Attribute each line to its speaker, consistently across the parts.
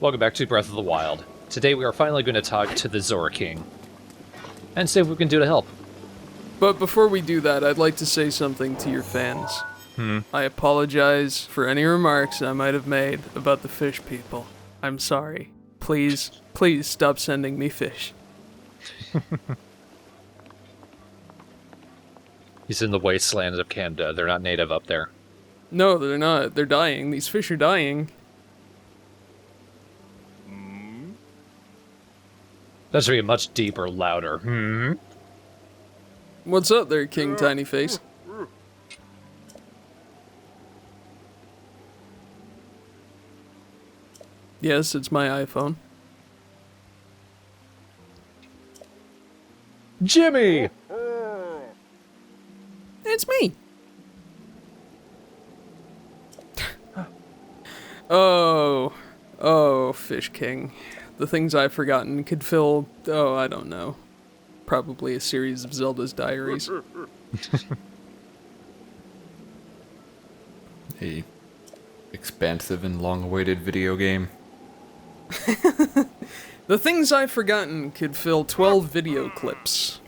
Speaker 1: Welcome back to Breath of the Wild. Today we are finally going to talk to the Zora King and see what we can do to help.
Speaker 2: But before we do that, I'd like to say something to your fans. I apologize for any remarks I might have made about the fish people. I'm sorry. Please stop sending me fish.
Speaker 1: He's in the wastelands of Canada. They're not native up there.
Speaker 2: No, they're not. They're dying. These fish are dying.
Speaker 1: That should be much deeper, louder.
Speaker 2: What's up there, King Tinyface? Yes, it's my iPhone.
Speaker 1: Jimmy!
Speaker 2: It's me! Oh, Fish King. The things I've forgotten could fill, I don't know. Probably a series of Zelda's diaries.
Speaker 3: A expansive and long-awaited video game.
Speaker 2: The things I've forgotten could fill 12 video clips.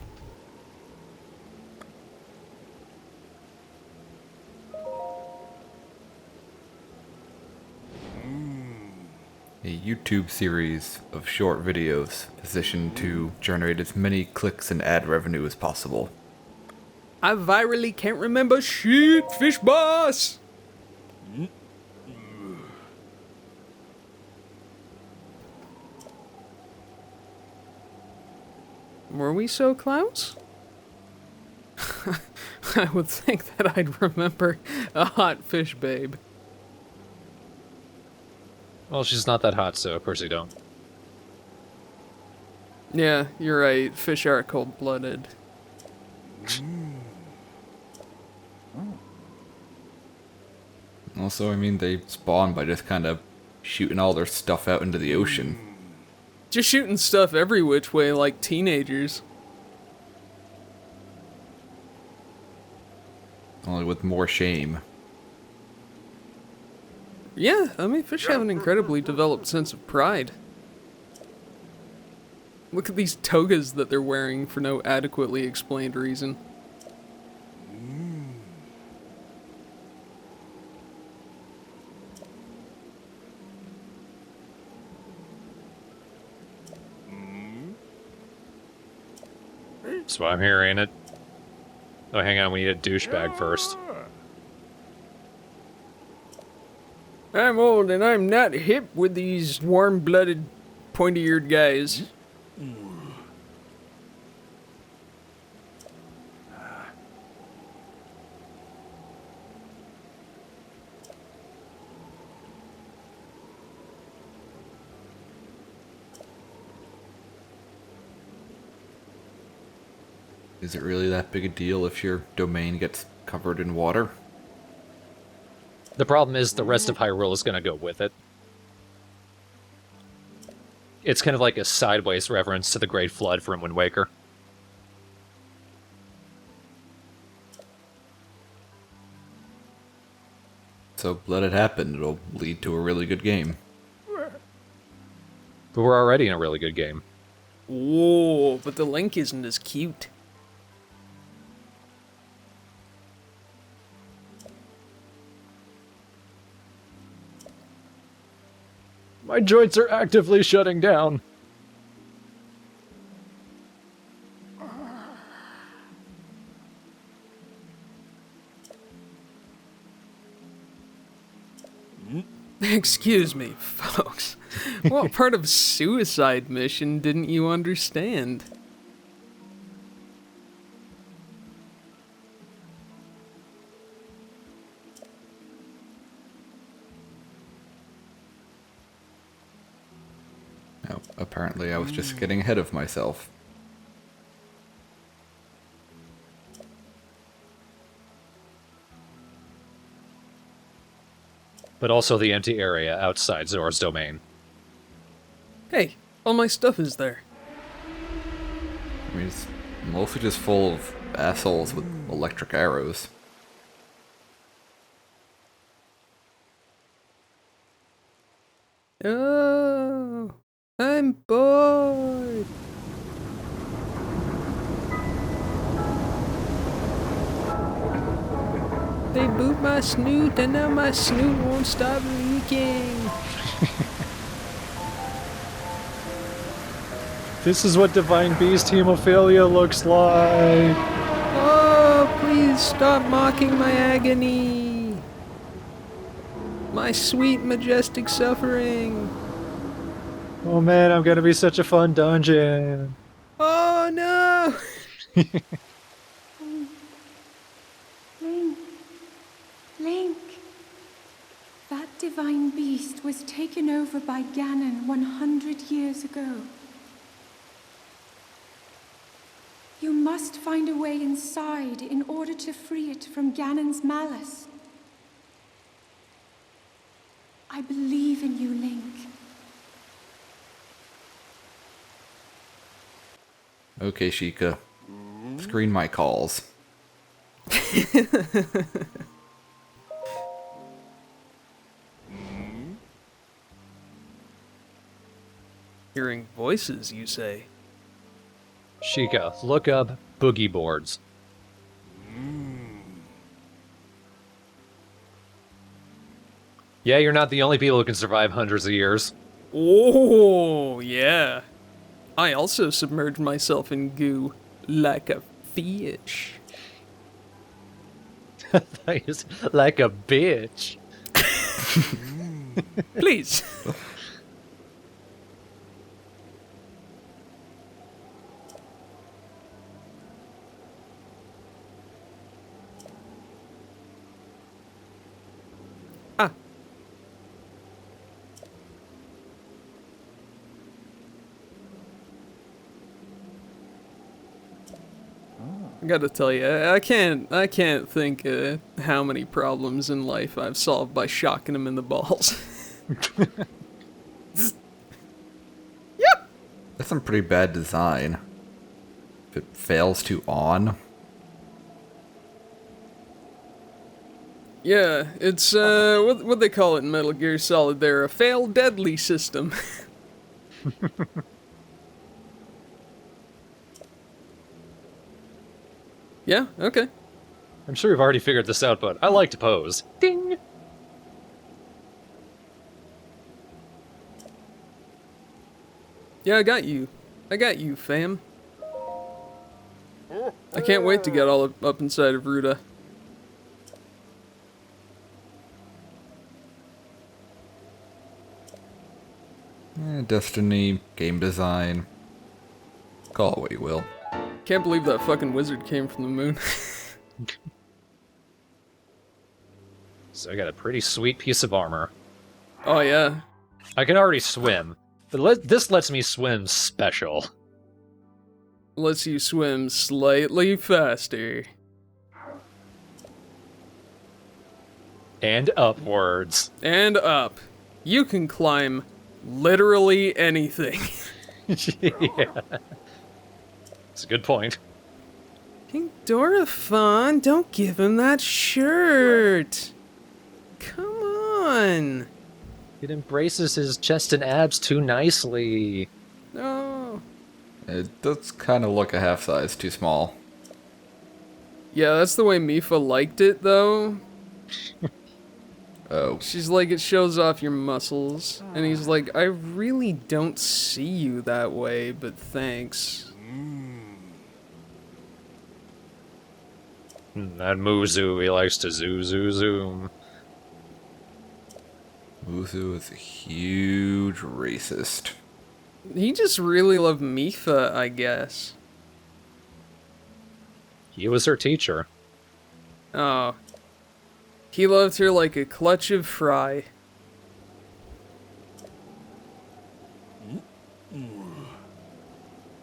Speaker 3: A YouTube series of short videos positioned to generate as many clicks and ad revenue as possible.
Speaker 2: I virally can't remember shit, Fish Boss! Were we so close? I would think that I'd remember a hot fish babe.
Speaker 1: Well, she's not that hot, so of course you don't.
Speaker 2: Yeah, you're right. Fish are cold-blooded.
Speaker 3: Also, I mean, they spawn by just kind of shooting all their stuff out into the ocean.
Speaker 2: Just shooting stuff every which way like teenagers.
Speaker 3: Only with more shame.
Speaker 2: Yeah, I mean, fish have an incredibly developed sense of pride. Look at these togas that they're wearing for no adequately explained reason.
Speaker 1: That's why I'm here, ain't it? Oh, hang on, we need a douchebag first.
Speaker 2: I'm old and I'm not hip with these warm-blooded, pointy-eared guys.
Speaker 3: Is it really that big a deal if your domain gets covered in water?
Speaker 1: The problem is the rest of Hyrule is going to go with it. It's kind of like a sideways reference to the Great Flood from Wind Waker.
Speaker 3: So let it happen, it'll lead to a really good game.
Speaker 1: But we're already in a really good game.
Speaker 2: Whoa, but the Link isn't as cute.
Speaker 1: My joints are actively shutting down.
Speaker 2: Excuse me, folks. What part of Suicide Mission didn't you understand?
Speaker 3: Now, apparently I was just getting ahead of myself.
Speaker 1: But also the empty area outside Zoras Domain.
Speaker 2: Hey, all my stuff is there.
Speaker 3: I mean, it's mostly just full of assholes with electric arrows.
Speaker 2: I'm bored. They boot my snoot, and now my snoot won't stop leaking.
Speaker 1: This is what Divine Beast hemophilia looks like.
Speaker 2: Oh, please stop mocking my agony. My sweet, majestic suffering.
Speaker 1: Oh man, I'm gonna be such a fun dungeon.
Speaker 2: Oh no!
Speaker 4: Link. That divine beast was taken over by Ganon 100 years ago. You must find a way inside in order to free it from Ganon's malice. I believe in you, Link.
Speaker 3: Okay, Sheikah. Screen my calls.
Speaker 2: Hearing voices, you say?
Speaker 1: Sheikah, look up boogie boards. Yeah, you're not the only people who can survive hundreds of years.
Speaker 2: Oh, yeah. I also submerged myself in goo like a fish.
Speaker 1: He's like a bitch.
Speaker 2: Please. Ah. I gotta tell you, I can't think how many problems in life I've solved by shocking him in the balls.
Speaker 3: That's some pretty bad design. If it fails to on.
Speaker 2: Yeah, it's what they call it in Metal Gear Solid there, a fail deadly system. Yeah, okay.
Speaker 1: I'm sure we've already figured this out, but I like to pose. Ding!
Speaker 2: Yeah, I got you. I got you, fam. I can't wait to get all up inside of Ruta.
Speaker 3: Destiny, game design. Call it what you will.
Speaker 2: Can't believe that fucking wizard came from the moon.
Speaker 1: So I got a pretty sweet piece of armor.
Speaker 2: Oh yeah.
Speaker 1: I can already swim, but this lets me swim special.
Speaker 2: Lets you swim slightly faster.
Speaker 1: And upwards.
Speaker 2: And up. You can climb literally anything.
Speaker 1: Yeah. It's a good point.
Speaker 2: King Dorifon, don't give him that shirt. Come on.
Speaker 1: It embraces his chest and abs too nicely.
Speaker 2: No.
Speaker 3: It does kind of look a half size too small.
Speaker 2: Yeah, that's the way Mifa liked it, though.
Speaker 3: Oh.
Speaker 2: She's like, it shows off your muscles. And he's like, I really don't see you that way, but thanks.
Speaker 1: That Muzu, he likes to zoom.
Speaker 3: Muzu is a huge racist.
Speaker 2: He just really loved Mifa, I guess.
Speaker 1: He was her teacher.
Speaker 2: Oh. He loved her like a clutch of fry.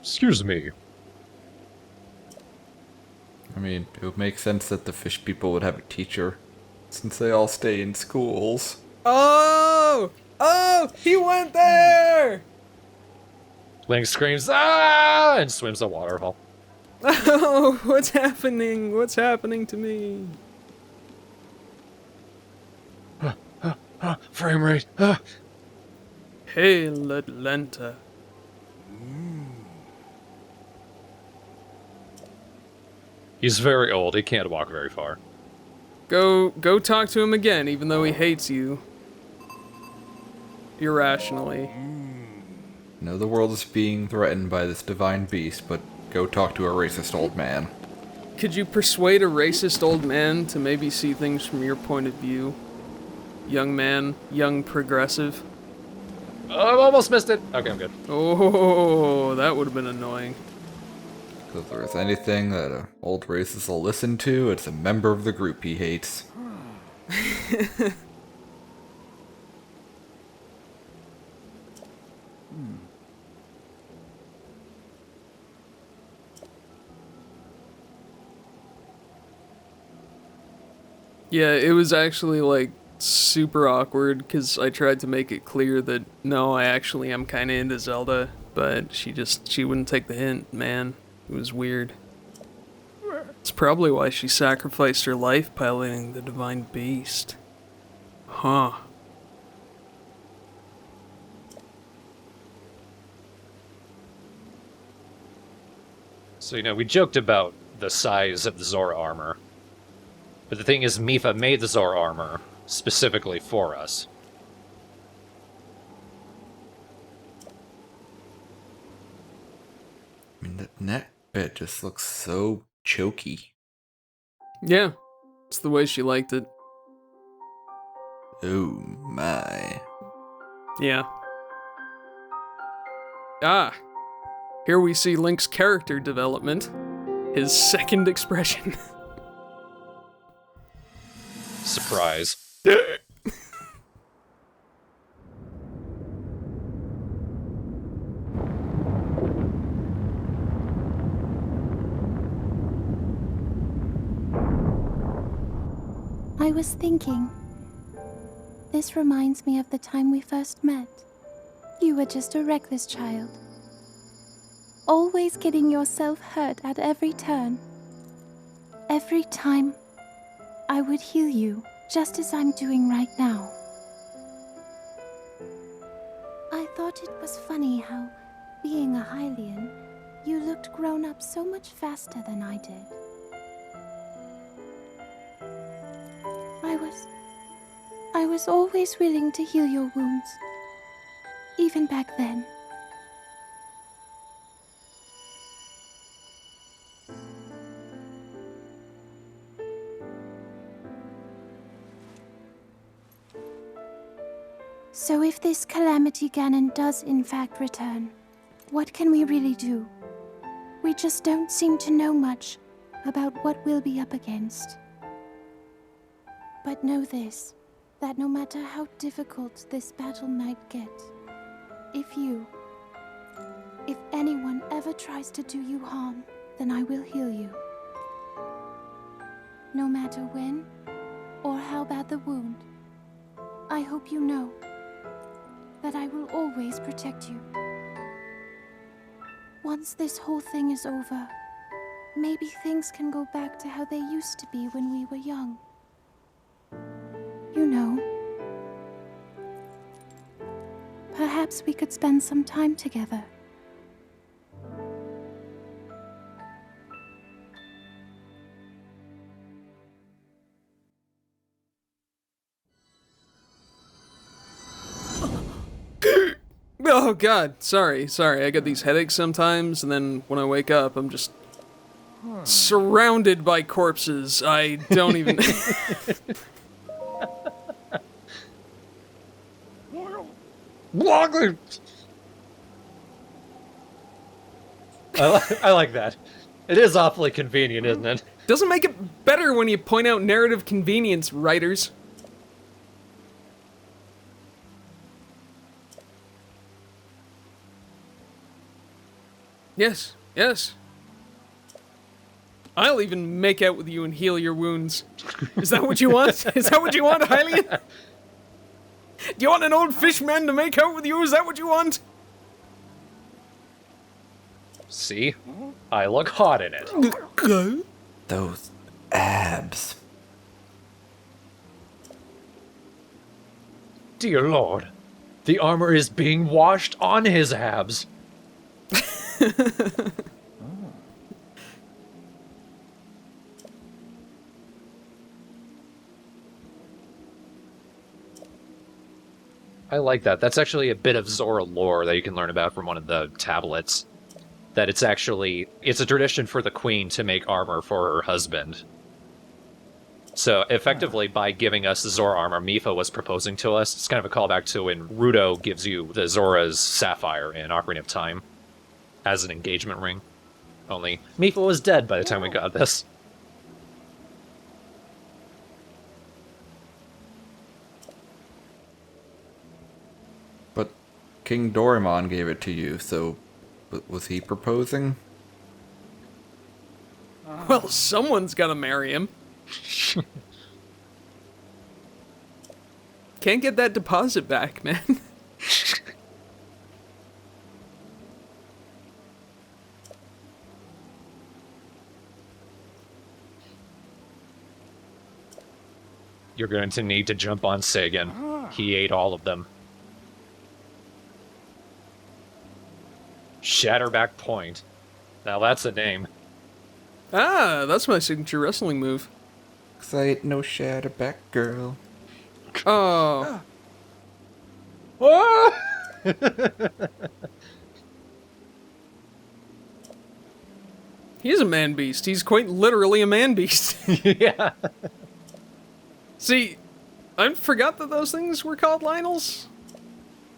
Speaker 1: Excuse me.
Speaker 3: I mean, it would make sense that the fish people would have a teacher, since they all stay in schools.
Speaker 2: Oh! Oh! He went there!
Speaker 1: Link screams, ah! And swims the waterfall.
Speaker 2: Oh, what's happening? What's happening to me?
Speaker 1: Frame rate.
Speaker 2: Hail Atlanta.
Speaker 1: He's very old. He can't walk very far.
Speaker 2: Go talk to him again, even though he hates you. Irrationally.
Speaker 3: No, the world is being threatened by this divine beast, but go talk to a racist old man.
Speaker 2: Could you persuade a racist old man to maybe see things from your point of view? Young man, young progressive.
Speaker 1: Oh, I almost missed it. Okay, I'm good.
Speaker 2: Oh, that would have been annoying.
Speaker 3: If there's anything that an old racist will listen to, it's a member of the group he hates.
Speaker 2: Yeah, it was actually, like, super awkward, because I tried to make it clear that, no, I actually am kind of into Zelda, but she wouldn't take the hint, man. It was weird. It's probably why she sacrificed her life piloting the divine beast. Huh.
Speaker 1: So, we joked about the size of the Zora armor. But the thing is, Mipha made the Zora armor specifically for us.
Speaker 3: I mean, that neck bit just looks so choky.
Speaker 2: Yeah, it's the way she liked it.
Speaker 3: Oh my.
Speaker 2: Yeah. Ah, here we see Link's character development. His second expression.
Speaker 1: Surprise.
Speaker 4: I was thinking. This reminds me of the time we first met. You were just a reckless child. Always getting yourself hurt at every turn. Every time, I would heal you, just as I'm doing right now. I thought it was funny how, being a Hylian, you looked grown up so much faster than I did. I was always willing to heal your wounds, even back then. So if this Calamity Ganon does in fact return, what can we really do? We just don't seem to know much about what we'll be up against. But know this, that no matter how difficult this battle might get, if anyone ever tries to do you harm, then I will heal you. No matter when or how bad the wound, I hope you know that I will always protect you. Once this whole thing is over, maybe things can go back to how they used to be when we were young. You know. Perhaps we could spend some time together.
Speaker 2: Oh god, sorry, I get these headaches sometimes, and then when I wake up, I'm just surrounded by corpses. I don't even...
Speaker 1: I like that. It is awfully convenient, isn't it?
Speaker 2: Doesn't make it better when you point out narrative convenience, writers. Yes, yes. I'll even make out with you and heal your wounds. Is that what you want? Is that what you want, Hylian? Do you want an old fishman to make out with you? Is that what you want?
Speaker 1: See? I look hot in it.
Speaker 3: Those abs.
Speaker 1: Dear Lord, the armor is being washed on his abs. I like that. That's actually a bit of Zora lore that you can learn about from one of the tablets. That it's a tradition for the queen to make armor for her husband. So, effectively, by giving us the Zora armor, Mipha was proposing to us. It's kind of a callback to when Ruto gives you the Zora's sapphire in Ocarina of Time as an engagement ring. Only, Mipha was dead by the time we got this.
Speaker 3: But King Doraemon gave it to you, so was he proposing?
Speaker 2: Well, someone's gotta marry him. Can't get that deposit back, man.
Speaker 1: You're going to need to jump on Sagan. He ate all of them. Shatterback Point. Now that's a name.
Speaker 2: Ah, that's my signature wrestling move.
Speaker 3: 'Cause I ain't no Shatterback girl.
Speaker 2: Oh. He's a man beast. He's quite literally a man beast.
Speaker 1: Yeah.
Speaker 2: See, I forgot that those things were called Lionels.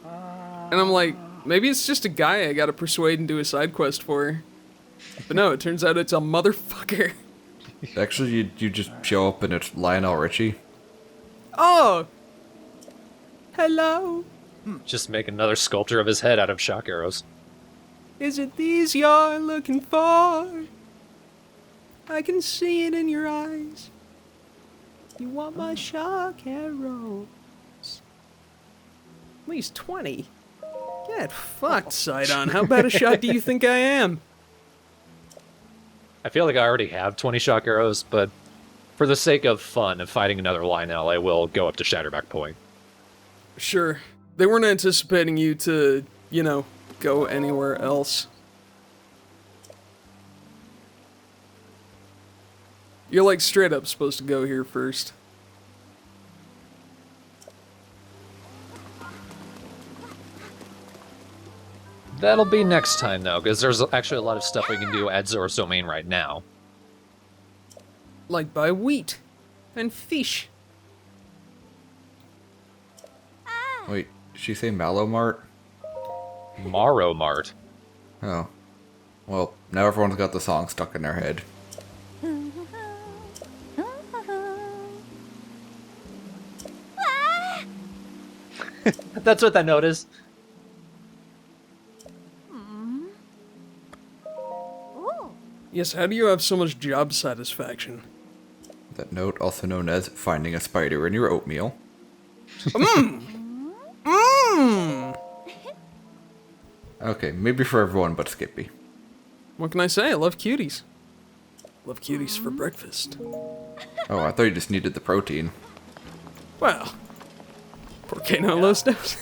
Speaker 2: And I'm like, maybe it's just a guy I gotta persuade and do a side quest for. But no, it turns out it's a motherfucker.
Speaker 3: Actually, you just show up and it's Lionel Richie.
Speaker 2: Oh! Hello?
Speaker 1: Just make another sculpture of his head out of shock arrows.
Speaker 2: Is it these you're looking for? I can see it in your eyes. You want my shock arrows? At least 20. Get fucked, Sidon. How bad a shot do you think I am?
Speaker 1: I feel like I already have 20 shock arrows, but for the sake of fun of fighting another Lionel, I will go up to Shatterback Point.
Speaker 2: Sure. They weren't anticipating you to, go anywhere else. You're like straight up supposed to go here first.
Speaker 1: That'll be next time, though, because there's actually a lot of stuff we can do at Zoras Domain right now.
Speaker 2: Like buy wheat and fish.
Speaker 3: Wait, did she say Mallow Mart?
Speaker 1: Morrow Mart.
Speaker 3: Oh. Well, now everyone's got the song stuck in their head.
Speaker 1: That's what that note is.
Speaker 2: Yes, how do you have so much job satisfaction?
Speaker 3: That note, also known as finding a spider in your oatmeal. Okay, maybe for everyone but Skippy.
Speaker 2: What can I say? I love cuties. Love cuties for breakfast.
Speaker 3: Oh, I thought you just needed the protein.
Speaker 2: Well, ¿por qué no los dos?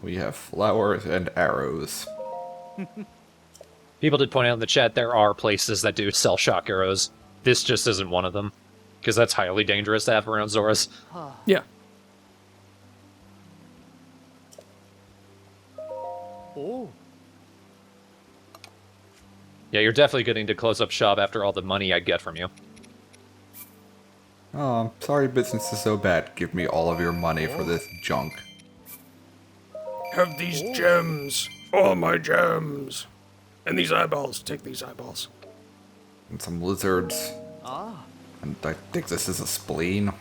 Speaker 3: We have flowers and arrows.
Speaker 1: People did point out in the chat there are places that do sell shock arrows. This just isn't one of them, because that's highly dangerous to have around Zoras.
Speaker 2: Yeah.
Speaker 1: Yeah, you're definitely getting to close up shop after all the money I get from you.
Speaker 3: Oh, sorry business is so bad. Give me all of your money for this junk.
Speaker 2: Have these gems. All my gems. And these eyeballs. Take these eyeballs.
Speaker 3: And some lizards. And I think this is a spleen.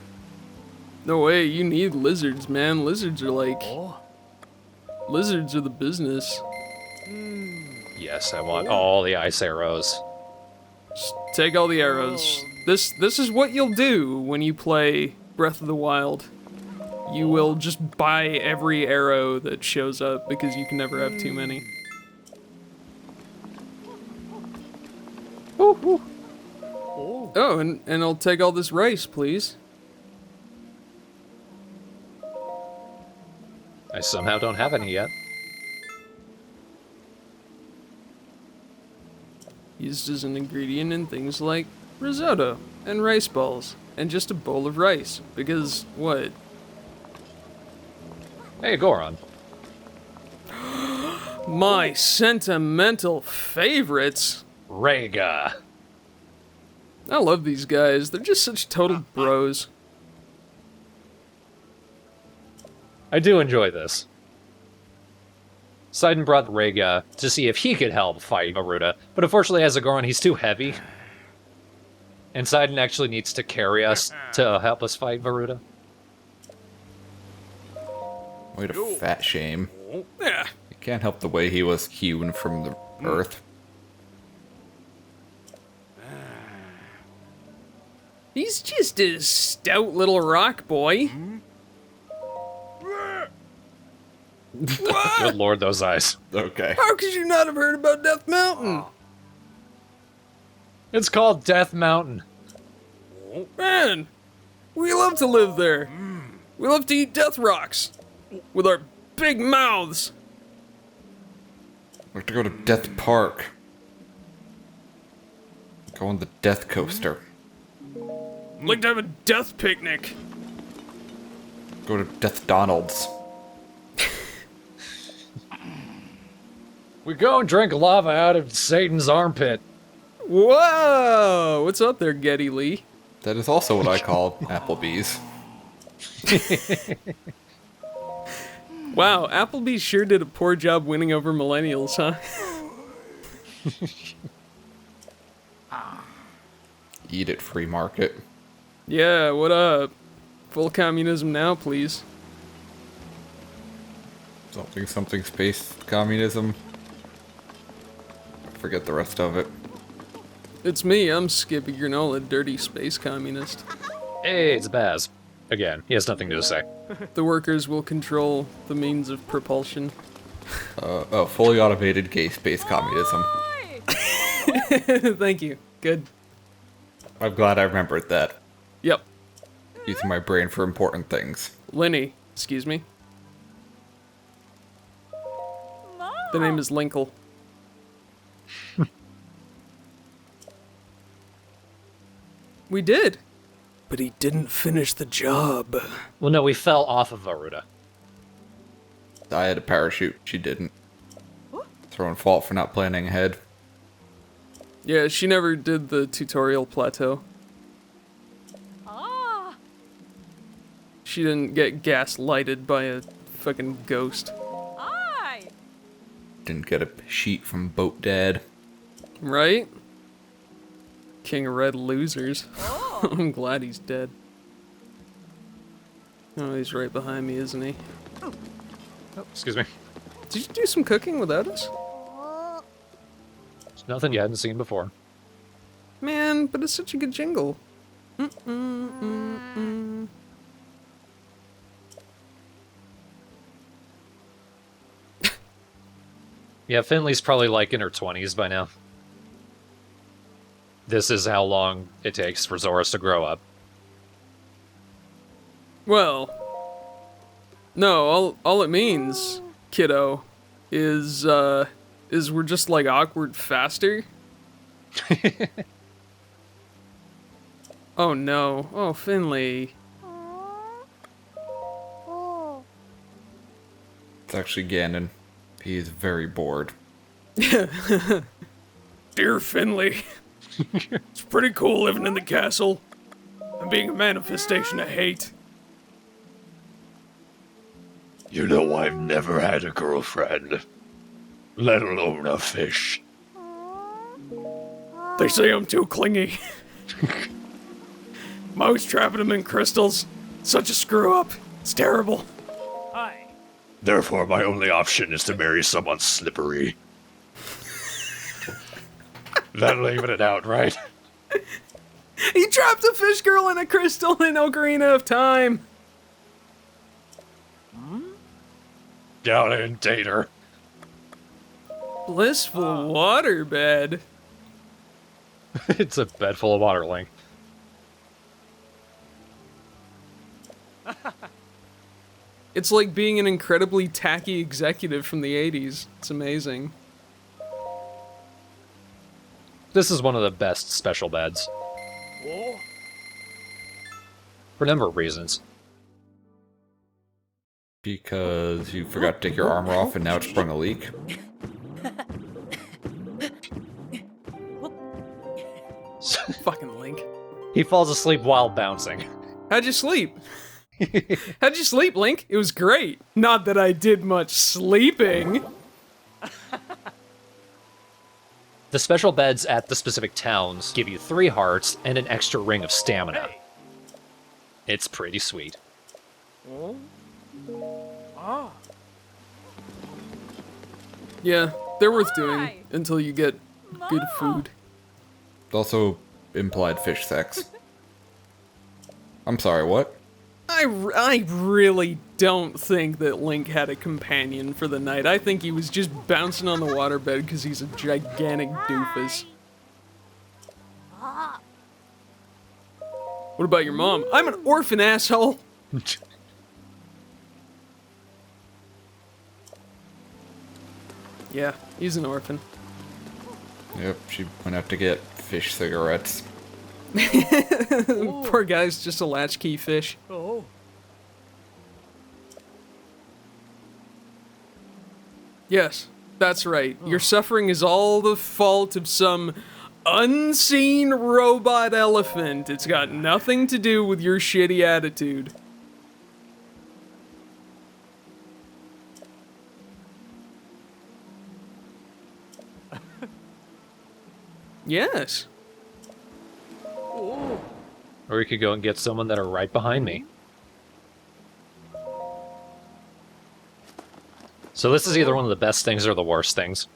Speaker 2: No way, you need lizards, man. Lizards are like... Lizards are the business.
Speaker 1: Yes, I want all the ice arrows.
Speaker 2: Just take all the arrows. This is what you'll do when you play Breath of the Wild. You will just buy every arrow that shows up because you can never have too many. Oh, and I'll take all this rice, please.
Speaker 1: I somehow don't have any yet.
Speaker 2: Used as an ingredient in things like Risotto and rice balls and just a bowl of rice. Because what?
Speaker 1: Hey, Goron.
Speaker 2: My sentimental favorites.
Speaker 1: Rhaegar.
Speaker 2: I love these guys. They're just such total bros.
Speaker 1: I do enjoy this. Sidon brought Rhaegar to see if he could help fight Garuda, but unfortunately as a Goron, he's too heavy. And Sidon actually needs to carry us to help us fight Garuda.
Speaker 3: Way to fat shame.
Speaker 2: Yeah.
Speaker 3: You can't help the way he was hewn from the earth.
Speaker 2: He's just a stout little rock boy.
Speaker 1: Good lord, those eyes.
Speaker 3: Okay.
Speaker 2: How could you not have heard about Death Mountain?
Speaker 1: It's called Death Mountain.
Speaker 2: Man, we love to live there. We love to eat death rocks with our big mouths.
Speaker 3: We have to go to Death Park. Go on the Death Coaster.
Speaker 2: Like to have a death picnic.
Speaker 3: Go to Death Donald's.
Speaker 1: We go and drink lava out of Satan's armpit.
Speaker 2: Whoa! What's up there, Geddy Lee?
Speaker 3: That is also what I call Applebee's.
Speaker 2: Wow, Applebee's sure did a poor job winning over millennials, huh?
Speaker 3: Eat it, free market.
Speaker 2: Yeah, what up? Full communism now, please.
Speaker 3: Something space communism. Forget the rest of it.
Speaker 2: It's me, I'm Skippy Granola, dirty space communist.
Speaker 1: Hey, it's Baz. Again, he has nothing to say.
Speaker 2: The workers will control the means of propulsion.
Speaker 3: Fully automated gay space communism.
Speaker 2: Thank you. Good.
Speaker 3: I'm glad I remembered that.
Speaker 2: Yep.
Speaker 3: Using my brain for important things.
Speaker 2: Lenny, excuse me. The name is Linkle. We did. But he didn't finish the job.
Speaker 1: Well, no, we fell off of Garuda.
Speaker 3: I had a parachute. She didn't. Throwing fault for not planning ahead.
Speaker 2: Yeah, she never did the tutorial plateau. She didn't get gaslighted by a fucking ghost.
Speaker 3: Didn't get a sheet from Boat Dad.
Speaker 2: Right? King of Red Losers. I'm glad he's dead. Oh, he's right behind me, isn't he?
Speaker 1: Oh, excuse me.
Speaker 2: Did you do some cooking without us?
Speaker 1: It's nothing you hadn't seen before.
Speaker 2: Man, but it's such a good jingle.
Speaker 1: Yeah, Finley's probably like in her 20s by now. This is how long it takes for Zoras to grow up.
Speaker 2: Well, no, all it means, kiddo, is we're just like awkward faster. Oh no. Oh, Finley.
Speaker 3: It's actually Ganon. He is very bored.
Speaker 2: Dear Finley. It's pretty cool living in the castle and being a manifestation of hate.
Speaker 5: You know, I've never had a girlfriend, let alone a fish.
Speaker 2: They say I'm too clingy. I'm always trapping them in crystals. Such a screw up. It's terrible.
Speaker 5: Therefore, my only option is to marry someone slippery.
Speaker 1: That'll even it out, right?
Speaker 2: He trapped a fish girl in a crystal in Ocarina of Time.
Speaker 1: Down and date her.
Speaker 2: Blissful waterbed.
Speaker 1: It's a bed full of water, Link.
Speaker 2: It's like being an incredibly tacky executive from the 80s. It's amazing.
Speaker 1: This is one of the best special beds. For a number of reasons.
Speaker 3: Because you forgot to take your armor off and now it's sprung a leak.
Speaker 2: Fucking Link.
Speaker 1: He falls asleep while bouncing.
Speaker 2: How'd you sleep? How'd you sleep, Link? It was great. Not that I did much sleeping.
Speaker 1: The special beds at the specific towns give you 3 hearts and an extra ring of stamina. It's pretty sweet.
Speaker 2: Yeah, they're worth doing until you get good food.
Speaker 3: It also implied fish sex. I'm sorry, what?
Speaker 2: I really don't think that Link had a companion for the night. I think he was just bouncing on the waterbed because he's a gigantic doofus. What about your mom? I'm an orphan, asshole! Yeah, he's an orphan.
Speaker 3: Yep, she went out to get fish cigarettes.
Speaker 2: Poor guy's just a latchkey fish. Yes, that's right. Your suffering is all the fault of some unseen robot elephant. It's got nothing to do with your shitty attitude. Yes.
Speaker 1: Or we could go and get someone that are right behind me. So this is either one of the best things or the worst things.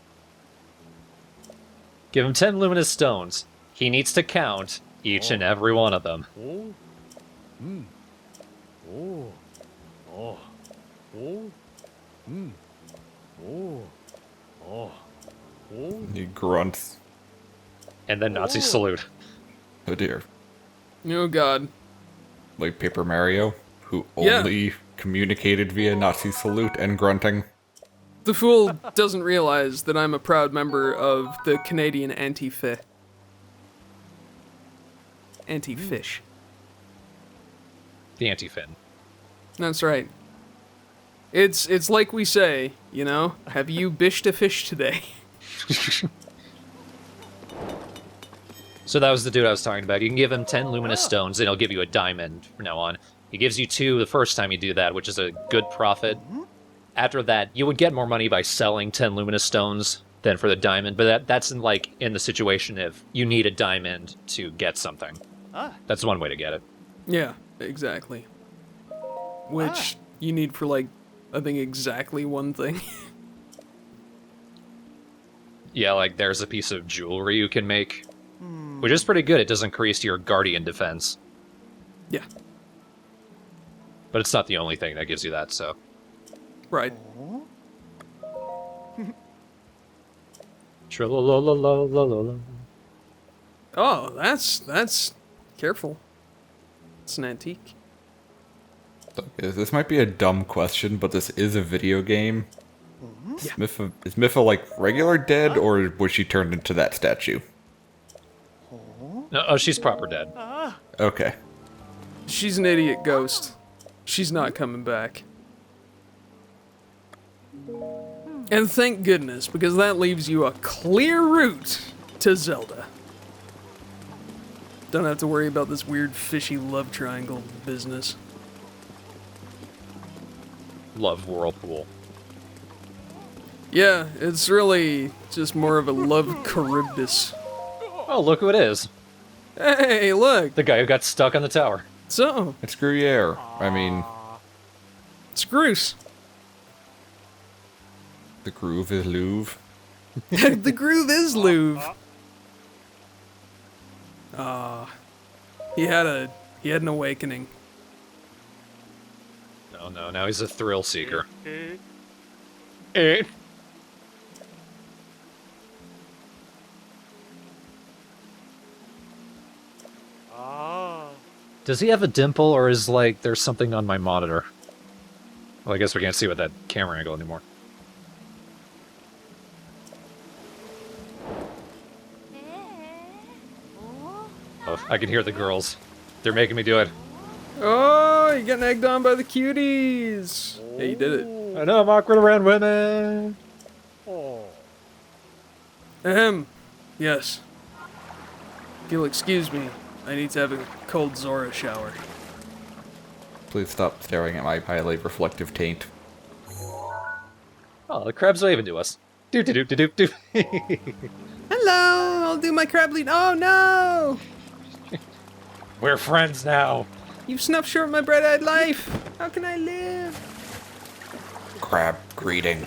Speaker 1: Give him 10 luminous stones. He needs to count each and every one of them.
Speaker 3: He grunts.
Speaker 1: And then Nazi salute.
Speaker 3: Oh dear.
Speaker 2: Oh god.
Speaker 3: Like Paper Mario, who
Speaker 2: Yeah.
Speaker 3: only communicated via Nazi salute and grunting.
Speaker 2: The fool doesn't realize that I'm a proud member of the Canadian anti-fi. Anti-fish.
Speaker 1: The anti-fin.
Speaker 2: That's right. It's like we say, you know, have you bished a fish today?
Speaker 1: So that was the dude I was talking about. You can give him 10 luminous stones, and he'll give you a diamond from now on. He gives you 2 the first time you do that, which is a good profit. After that, you would get more money by selling 10 luminous stones than for the diamond, but that's in the situation if you need a diamond to get something. That's one way to get it.
Speaker 2: Yeah, exactly. Which you need for, like, I think exactly one thing.
Speaker 1: Yeah, like there's a piece of jewelry you can make, which is pretty good. It does increase your guardian defense.
Speaker 2: Yeah,
Speaker 1: But it's not the only thing that gives you that, so.
Speaker 2: right.
Speaker 1: Tra-la-la-la-la-la-la.
Speaker 2: Oh, that's careful. It's an antique.
Speaker 3: Look, this might be a dumb question, but this is a video game. Is Mipha like regular dead, or was she turned into that statue?
Speaker 1: No, oh, she's proper dead.
Speaker 3: Okay.
Speaker 2: She's an idiot ghost. She's not coming back. And thank goodness, because that leaves you a clear route to Zelda. Don't have to worry about this weird fishy love triangle business.
Speaker 1: Love Whirlpool.
Speaker 2: Yeah, it's really just more of a love Charybdis.
Speaker 1: Oh, look who it is.
Speaker 2: Hey, look!
Speaker 1: The guy who got stuck on the tower.
Speaker 2: So,
Speaker 3: It's Gruyere. I mean,
Speaker 2: it's Groose.
Speaker 3: the groove is Louvre.
Speaker 2: The groove is Louvre. He had an awakening.
Speaker 1: No, now he's a thrill seeker. Eh. Does he have a dimple, or is like there's something on my monitor? Well, I guess we can't see with that camera angle anymore. Oh, I can hear the girls. They're making me do it.
Speaker 2: Oh, you're getting egged on by the cuties. Yeah, you did it.
Speaker 1: I know I'm awkward around women.
Speaker 2: Ahem. Yes. If you'll excuse me, I need to have a cold Zora shower.
Speaker 3: Please stop staring at my highly reflective taint.
Speaker 1: Oh, the crab's waving to us. Do do do do do do.
Speaker 2: Hello, I'll do my crab lead. Oh no!
Speaker 1: We're friends now.
Speaker 2: You've snuffed short my bright-eyed life. How can I live?
Speaker 3: Crab greeting.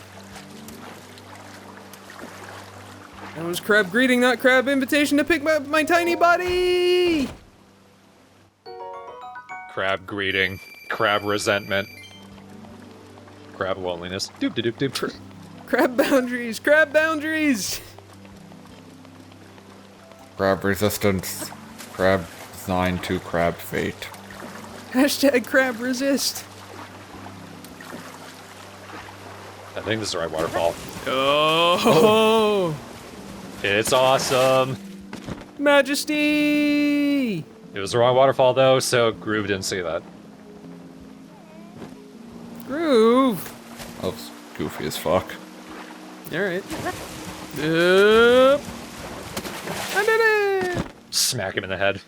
Speaker 2: That was crab greeting, not crab invitation to pick up my tiny body.
Speaker 1: Crab greeting. Crab resentment. Crab loneliness. Doop doop doop doop.
Speaker 2: Crab boundaries. Crab boundaries.
Speaker 3: Crab resistance. Crab designed to crab fate.
Speaker 2: Hashtag crab resist.
Speaker 1: I think this is the right waterfall.
Speaker 2: Oh.
Speaker 1: It's awesome.
Speaker 2: Majesty.
Speaker 1: It was the wrong waterfall though, so Groove didn't see that.
Speaker 2: Groove.
Speaker 3: That was goofy as fuck.
Speaker 2: Alright. Yep. I did it!
Speaker 1: Smack him in the head.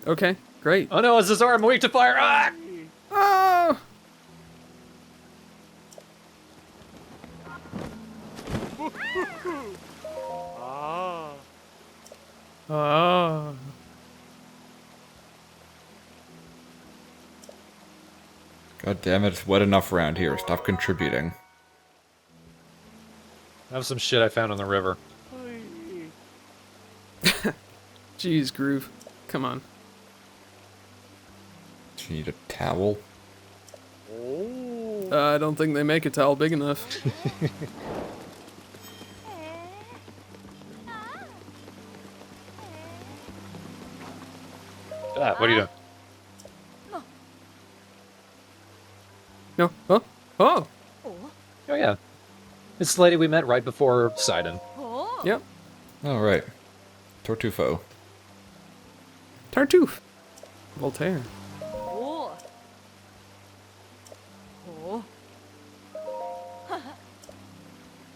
Speaker 2: Okay, great.
Speaker 1: Oh no, it's his arm. Weak to fire. Ah!
Speaker 2: Oh! Oh.
Speaker 3: God damn it, it's wet enough around here. Stop contributing.
Speaker 1: I have some shit I found on the river.
Speaker 2: Jeez, Groove. Come on.
Speaker 3: Do you need a towel?
Speaker 2: I don't think they make a towel big enough.
Speaker 1: Ah, what are you doing?
Speaker 2: No. Oh. Oh.
Speaker 1: Oh yeah. It's the lady we met right before Sidon.
Speaker 2: Yep.
Speaker 3: Oh, right. Tortufo.
Speaker 2: Tartuffe. Voltaire.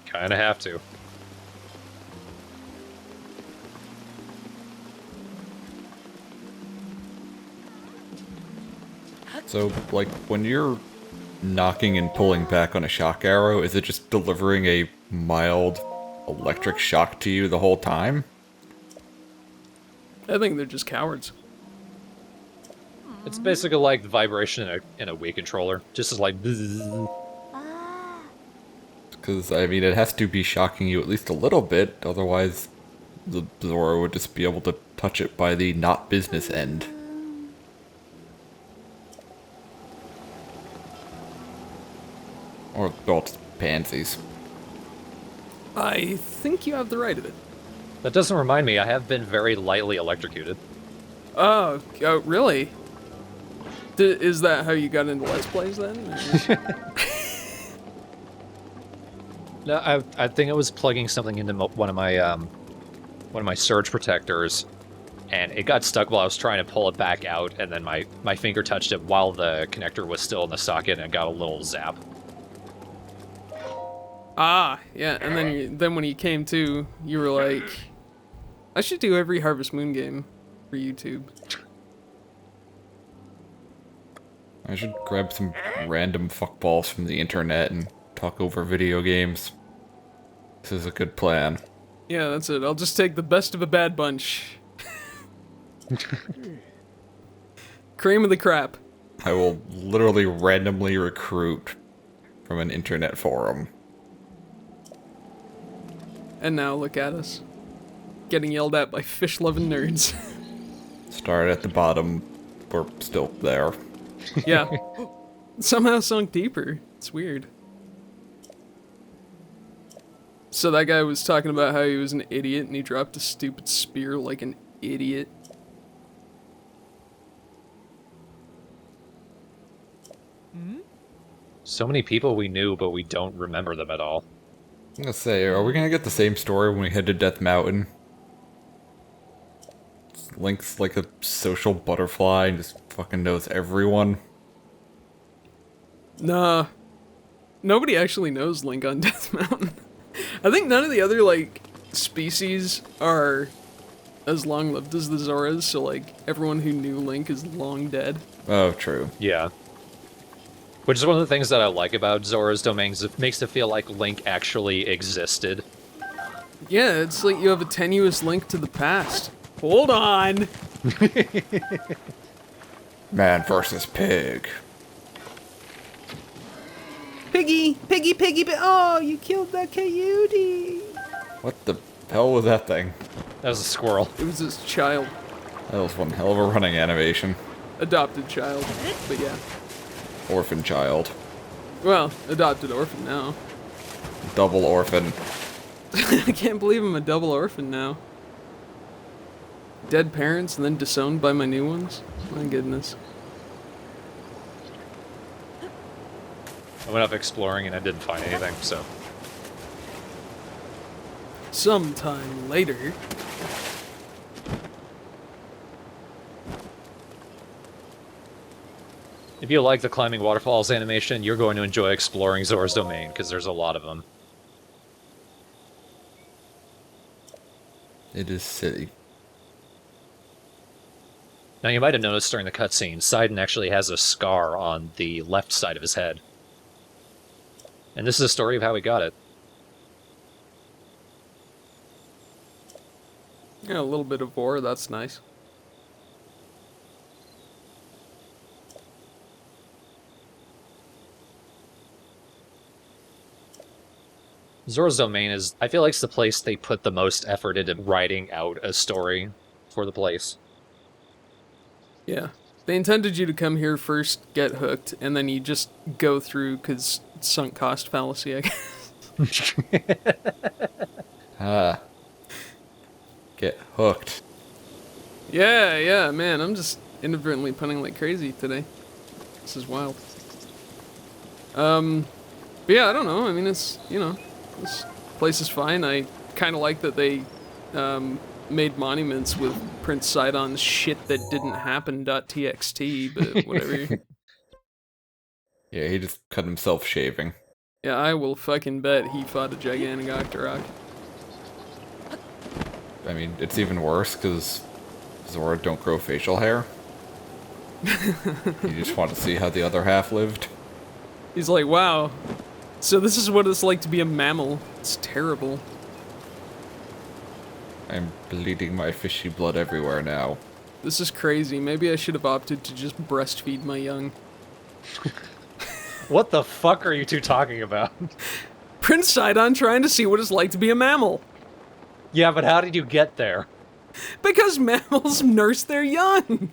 Speaker 1: Kinda have to.
Speaker 3: So, like, when you're knocking and pulling back on a shock arrow, is it just delivering a mild electric shock to you the whole time?
Speaker 2: I think they're just cowards.
Speaker 1: It's basically like the vibration in a Wii controller. Just as like bzzz.
Speaker 3: Because, I mean, it has to be shocking you at least a little bit, otherwise the Zora would just be able to touch it by the not business end. Or, well, it's pansies.
Speaker 2: I think you have the right of it.
Speaker 1: That doesn't remind me, I have been very lightly electrocuted.
Speaker 2: Oh, really? Is that how you got into Let's Plays then?
Speaker 1: No, I think I was plugging something into one of my surge protectors, and it got stuck while I was trying to pull it back out, and then my finger touched it while the connector was still in the socket, and it got a little zap.
Speaker 2: Ah, yeah, and then when you came to, you were like, I should do every Harvest Moon game for YouTube.
Speaker 3: I should grab some random fuckballs from the internet and talk over video games. This is a good plan.
Speaker 2: Yeah, that's it. I'll just take the best of a bad bunch. Cream of the crap.
Speaker 3: I will literally randomly recruit from an internet forum.
Speaker 2: And now look at us. Getting yelled at by fish-loving nerds.
Speaker 3: Start at the bottom. We're still there.
Speaker 2: Yeah. Somehow sunk deeper. It's weird. So that guy was talking about how he was an idiot and he dropped a stupid spear like an idiot.
Speaker 1: So many people we knew, but we don't remember them at all.
Speaker 3: I'm gonna say, are we gonna get the same story when we head to Death Mountain? Link's like a social butterfly and just fucking knows everyone.
Speaker 2: Nah. Nobody actually knows Link on Death Mountain. I think none of the other, like, species are as long-lived as the Zoras, so, like, everyone who knew Link is long dead.
Speaker 3: Oh, true.
Speaker 1: Yeah. Which is one of the things that I like about Zora's Domain, is it makes it feel like Link actually existed.
Speaker 2: Yeah, it's like you have a tenuous link to the past. Hold on!
Speaker 3: Man versus pig.
Speaker 2: Piggy! Piggy, piggy, oh, you killed that coyote!
Speaker 3: What the hell was that thing?
Speaker 1: That was a squirrel.
Speaker 2: It was his child.
Speaker 3: That was one hell of a running animation.
Speaker 2: Adopted child. But yeah.
Speaker 3: Orphan child.
Speaker 2: Well, adopted orphan now.
Speaker 3: Double orphan.
Speaker 2: I can't believe I'm a double orphan now. Dead parents and then disowned by my new ones? My goodness.
Speaker 1: I went up exploring and I didn't find anything, so...
Speaker 2: Sometime later.
Speaker 1: If you like the climbing waterfalls animation, you're going to enjoy exploring Zora's Domain, because there's a lot of them.
Speaker 3: It is silly.
Speaker 1: Now, you might have noticed during the cutscene, Sidon actually has a scar on the left side of his head. And this is a story of how he got it.
Speaker 2: Yeah, a little bit of gore, that's nice.
Speaker 1: Zora's Domain is, I feel like it's the place they put the most effort into writing out a story for the place.
Speaker 2: Yeah. They intended you to come here first, get hooked, and then you just go through, because sunk cost fallacy, I guess.
Speaker 3: Get hooked.
Speaker 2: Yeah, man, I'm just inadvertently punning like crazy today. This is wild. But yeah, I don't know, I mean, it's, you know, this place is fine. I kind of like that they, made monuments with Prince Sidon's shit that didn't happen.txt, but whatever.
Speaker 3: Yeah, he just cut himself shaving.
Speaker 2: Yeah, I will fucking bet he fought a gigantic Octorok.
Speaker 3: I mean, it's even worse because Zora don't grow facial hair. You just want to see how the other half lived.
Speaker 2: He's like, wow, so this is what it's like to be a mammal. It's terrible.
Speaker 3: I'm bleeding my fishy blood everywhere now.
Speaker 2: This is crazy. Maybe I should have opted to just breastfeed my young.
Speaker 1: What the fuck are you two talking about?
Speaker 2: Prince Sidon trying to see what it's like to be a mammal.
Speaker 1: Yeah, but how did you get there?
Speaker 2: Because mammals nurse their young.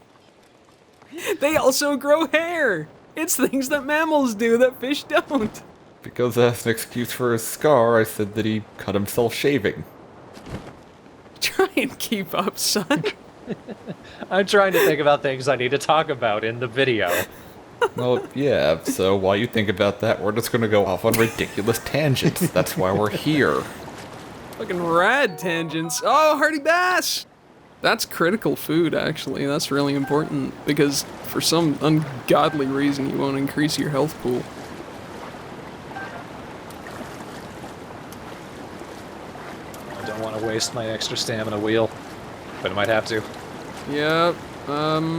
Speaker 2: They also grow hair. It's things that mammals do that fish don't.
Speaker 3: Because as an excuse for his scar, I said that he cut himself shaving.
Speaker 2: Try and keep up, son.
Speaker 1: I'm trying to think about things I need to talk about in the video.
Speaker 3: Well, yeah, so while you think about that, we're just gonna go off on ridiculous tangents. That's why we're here.
Speaker 2: Fucking rad tangents. Oh, hearty bass! That's critical food, actually. That's really important, because for some ungodly reason you won't increase your health pool.
Speaker 1: I don't want to waste my extra stamina wheel, but I might have to.
Speaker 2: Yep, oh...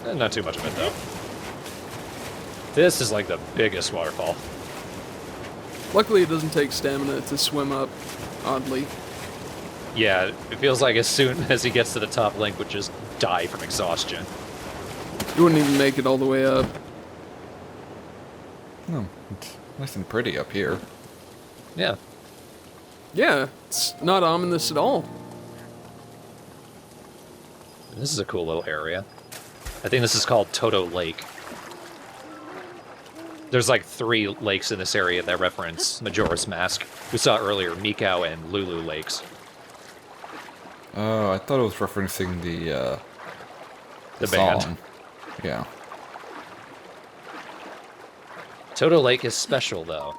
Speaker 2: Nope.
Speaker 1: Not too much of it, though. This is like the biggest waterfall.
Speaker 2: Luckily it doesn't take stamina to swim up, oddly.
Speaker 1: Yeah, it feels like as soon as he gets to the top, Link would just die from exhaustion.
Speaker 2: You wouldn't even make it all the way up.
Speaker 3: Oh, it's nice and pretty up here.
Speaker 1: Yeah.
Speaker 2: Yeah, it's not ominous at all.
Speaker 1: This is a cool little area. I think this is called Toto Lake. There's like 3 lakes in this area that reference Majora's Mask. We saw earlier Mikau and Lulu lakes.
Speaker 3: Oh, I thought it was referencing the
Speaker 1: band.
Speaker 3: song. Yeah.
Speaker 1: Toto Lake is special, though,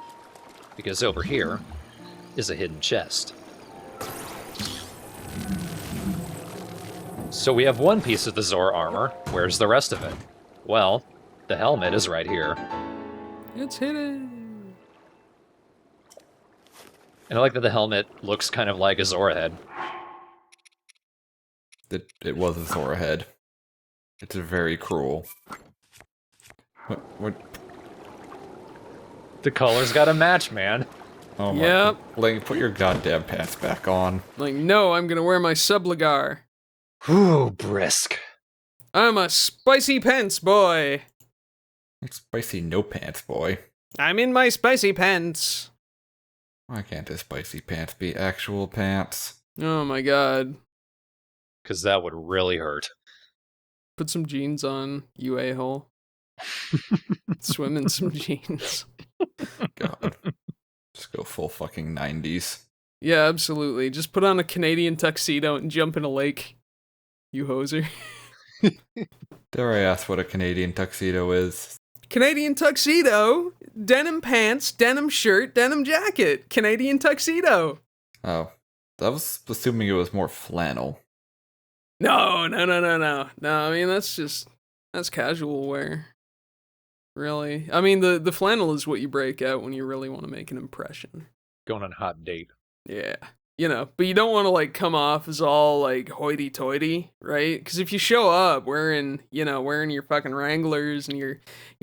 Speaker 1: because over here, is a hidden chest. So we have one piece of the Zora armor. Where's the rest of it? Well, the helmet is right here.
Speaker 2: It's hidden.
Speaker 1: And I like that the helmet looks kind of like a Zora head.
Speaker 3: It was a Zora head. It's very cruel. What?
Speaker 1: The colors gotta match, man.
Speaker 3: Oh my.
Speaker 2: Yep.
Speaker 3: Like, put your goddamn pants back on.
Speaker 2: Like, no, I'm gonna wear my subligar.
Speaker 1: Whew, brisk.
Speaker 2: I'm a spicy pants boy.
Speaker 3: Spicy no pants, boy.
Speaker 2: I'm in my spicy pants.
Speaker 3: Why can't his spicy pants be actual pants?
Speaker 2: Oh my god.
Speaker 1: Because that would really hurt.
Speaker 2: Put some jeans on, you a-hole. Swim in some jeans.
Speaker 3: God. Just go full fucking 90s.
Speaker 2: Yeah, absolutely. Just put on a Canadian tuxedo and jump in a lake. You hoser.
Speaker 3: Dare I ask what a Canadian tuxedo is?
Speaker 2: Canadian tuxedo, denim pants, denim shirt, denim jacket. Canadian tuxedo.
Speaker 3: Oh. I was assuming it was more flannel.
Speaker 2: No. No, I mean, that's casual wear. Really. I mean, the flannel is what you break out when you really want to make an impression.
Speaker 1: Going on a hot date.
Speaker 2: Yeah. You know, but you don't want to, like, come off as all, like, hoity-toity, right? Because if you show up wearing your fucking Wranglers and your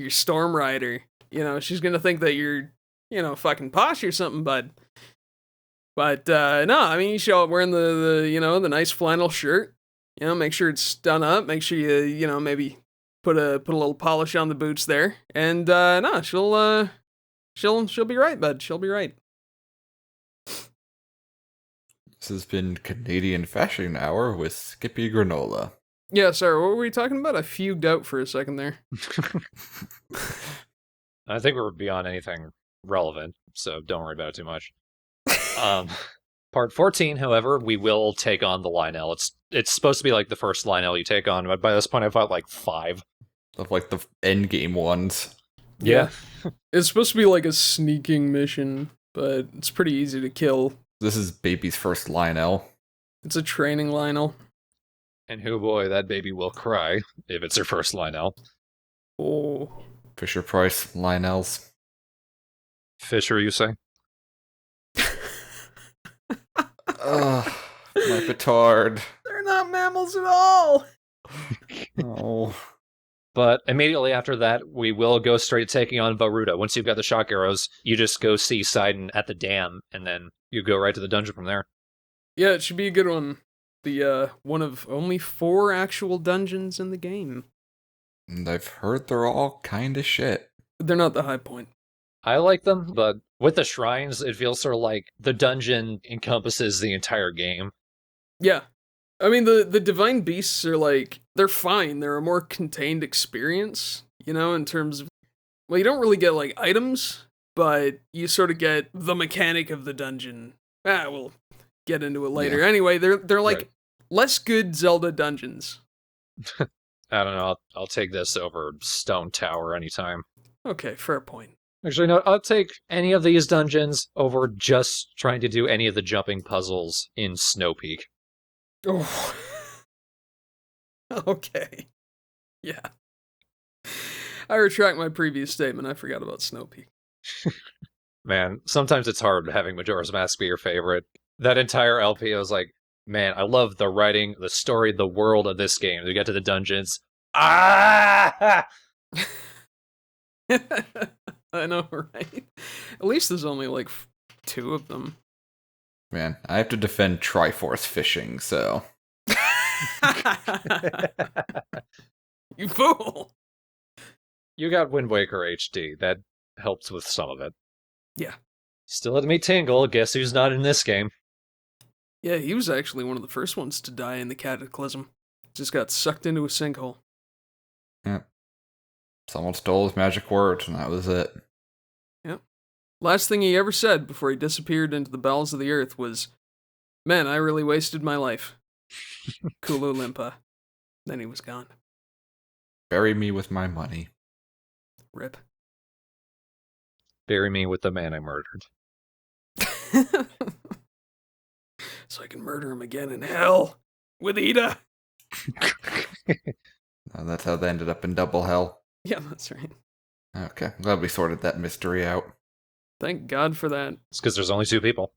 Speaker 2: Storm Rider, you know, she's gonna think that you're, you know, fucking posh or something, bud. But, no, I mean, you show up wearing the nice flannel shirt, you know, make sure it's done up, make sure you know, maybe put a little polish on the boots there, and, no, she'll be right, bud, she'll be right.
Speaker 3: This has been Canadian Fashion Hour with Skippy Granola.
Speaker 2: Yeah, sorry, what were we talking about? I fugued out for a second there.
Speaker 1: I think we're beyond anything relevant, so don't worry about it too much. Part 14, however, we will take on the Lionel. It's supposed to be like the first Lionel you take on, but by this point I've fought like 5.
Speaker 3: Of like the endgame ones.
Speaker 1: Yeah.
Speaker 2: It's supposed to be like a sneaking mission, but it's pretty easy to kill.
Speaker 3: This is baby's first Lionel.
Speaker 2: It's a training Lionel.
Speaker 1: And oh boy, that baby will cry if it's her first Lionel.
Speaker 2: Oh.
Speaker 3: Fisher Price Lionels.
Speaker 1: Fisher, you say?
Speaker 3: Ugh, my petard.
Speaker 2: They're not mammals at all!
Speaker 3: Oh.
Speaker 1: But immediately after that, we will go straight taking on Varuda. Once you've got the shock arrows, you just go see Sidon at the dam, and then you go right to the dungeon from there.
Speaker 2: Yeah, it should be a good one. The, one of only 4 actual dungeons in the game.
Speaker 3: And I've heard they're all kinda shit.
Speaker 2: They're not the high point.
Speaker 1: I like them, but with the shrines, it feels sort of like the dungeon encompasses the entire game.
Speaker 2: Yeah. I mean, the Divine Beasts are like, they're fine. They're a more contained experience, you know, in terms of, well, you don't really get, like, items, but you sort of get the mechanic of the dungeon. We'll get into it later.
Speaker 3: Yeah.
Speaker 2: Anyway, they're like
Speaker 1: Right.
Speaker 2: less good Zelda dungeons.
Speaker 1: I don't know, I'll take this over Stone Tower anytime.
Speaker 2: Okay, fair point.
Speaker 1: Actually, no, I'll take any of these dungeons over just trying to do any of the jumping puzzles in Snow Peak.
Speaker 2: Oh. Okay. Yeah. I retract my previous statement. I forgot about Snow Peak.
Speaker 1: Man, sometimes it's hard having Majora's Mask be your favorite. That entire LP, I was like, man, I love the writing, the story, the world of this game. We get to the dungeons. Ah!
Speaker 2: I know, right? At least there's only like 2 of them.
Speaker 3: Man, I have to defend Triforce fishing, so.
Speaker 2: You fool!
Speaker 1: You got Wind Waker HD. That helps with some of it.
Speaker 2: Yeah.
Speaker 1: Still had me tingle. Guess who's not in this game?
Speaker 2: Yeah, he was actually one of the first ones to die in the Cataclysm. Just got sucked into a sinkhole.
Speaker 3: Yeah. Someone stole his magic words, and that was it.
Speaker 2: Yep. Last thing he ever said before he disappeared into the bowels of the earth was, "Man, I really wasted my life." Kulu Limpa. Then he was gone.
Speaker 3: Bury me with my money.
Speaker 2: Rip.
Speaker 1: Bury me with the man I murdered.
Speaker 2: So I can murder him again in hell with Ida.
Speaker 3: That's how they ended up in double hell.
Speaker 2: Yeah, that's right.
Speaker 3: Okay, I'm glad we sorted that mystery out.
Speaker 2: Thank God for that.
Speaker 1: It's because there's only 2 people.